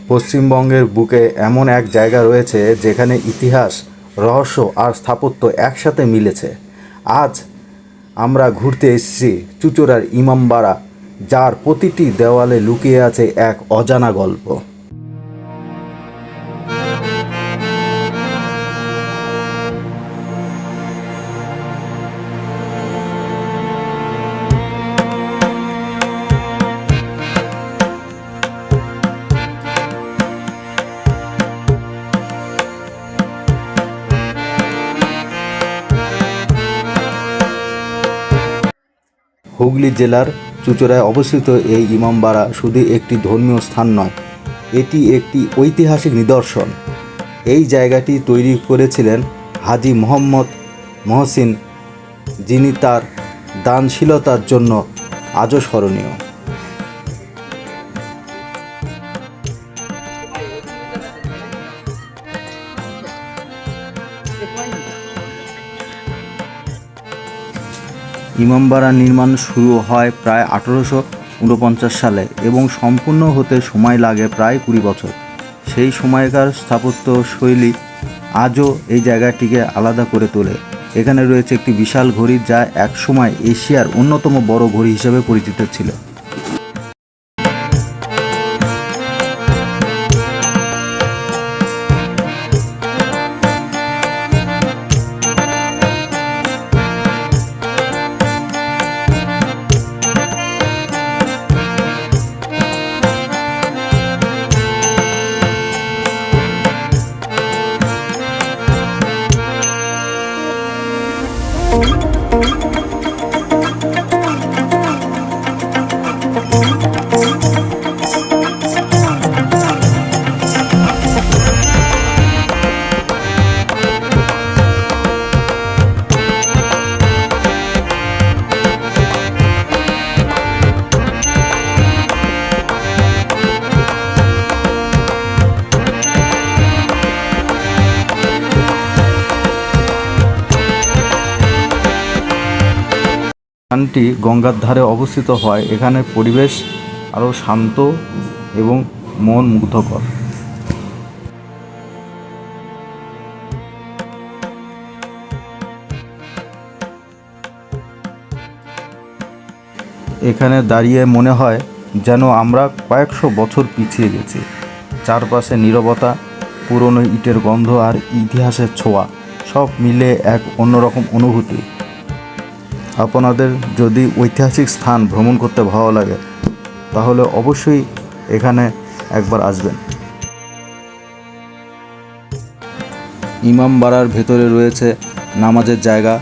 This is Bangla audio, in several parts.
পশ্চিমবঙ্গের বুকে এমন এক জায়গা রয়েছে যেখানে ইতিহাস, রহস্য আর স্থাপত্য একসাথে মিলেছে। আজ আমরা ঘুরতে এসেছি চুঁচুড়ার ইমামবাড়া, যার প্রতিটি দেওয়ালে লুকিয়ে আছে এক অজানা গল্প। হুগলি জেলার চুঁচুড়ায় অবস্থিত এই ইমামবাড়া শুধু একটি ধর্মীয় স্থান নয়, এটি একটি ঐতিহাসিক নিদর্শন। এই জায়গাটি তৈরি করেছিলেন হাজী মোহাম্মদ মহসিন, যিনি তার দানশীলতার জন্য আজও স্মরণীয়। ইমামবাড়া নির্মাণ শুরু হয় প্রায় 1849 সালে এবং সম্পূর্ণ হতে সময় লাগে প্রায় 20 বছর। সেই সময়কার স্থাপত্য শৈলী আজও এই জায়গাটিকে আলাদা করে তোলে। এখানে রয়েছে একটি বিশাল ঘড়ি, যা একসময় এশিয়ার অন্যতম বড় ঘড়ি হিসেবে পরিচিত ছিল। স্থানটি গঙ্গার ধারে অবস্থিত হয় এখানে পরিবেশ আরও শান্ত এবং মন মুগ্ধকর। এখানে দাঁড়িয়ে মনে হয় যেন আমরা কয়েকশো বছর পিছিয়ে গেছি। চারপাশে নীরবতা, পুরনো ইটের গন্ধ আর ইতিহাসের ছোঁয়া, সব মিলে এক অন্যরকম অনুভূতি। আপনাদের যদি ঐতিহাসিক স্থান ভ্রমণ করতে ভালো লাগে তাহলে অবশ্যই এখানে একবার আসবেন। ইমামবাড়ার ভেতরে রয়েছে নামাজের জায়গা,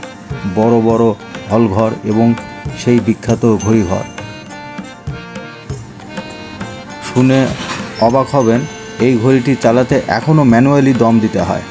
বড় বড় হলঘর এবং সেই বিখ্যাত ঘড়িঘর। শুনে অবাক হবেন, এই ঘড়িটি চালাতে এখনও ম্যানুয়ালি দম দিতে হয়।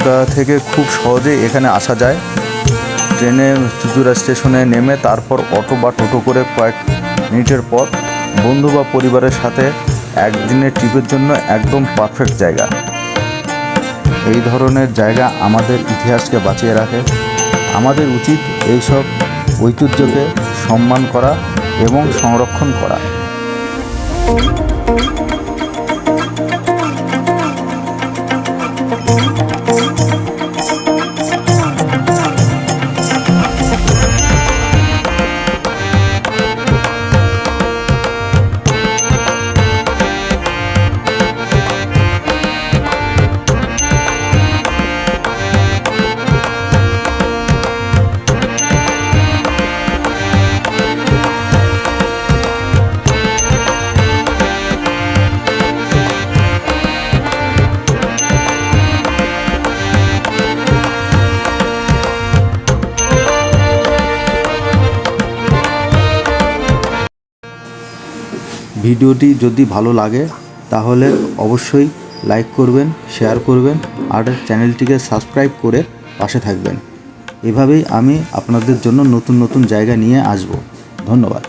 চুঁচুড়া থেকে খুব সহজেই এখানে আসা যায়। ট্রেনে চুঁচুড়া স্টেশনে নেমে তারপর অটো বা টোটো করে কয়েক মিনিটের পথ। বন্ধু বা পরিবারের সাথে একদিনের ট্রিপের জন্য একদম পারফেক্ট জায়গা। এই ধরনের জায়গা আমাদের ইতিহাসকে বাঁচিয়ে রাখে। আমাদের উচিত এইসব ঐতিহ্যকে সম্মান করা এবং সংরক্ষণ করা। ভিডিওটি যদি ভালো লাগে তাহলে অবশ্যই লাইক করবেন, শেয়ার করবেন আর চ্যানেলটিকে সাবস্ক্রাইব করে পাশে থাকবেন। এভাবেই আমি আপনাদের জন্য নতুন নতুন জায়গা নিয়ে আসব। ধন্যবাদ।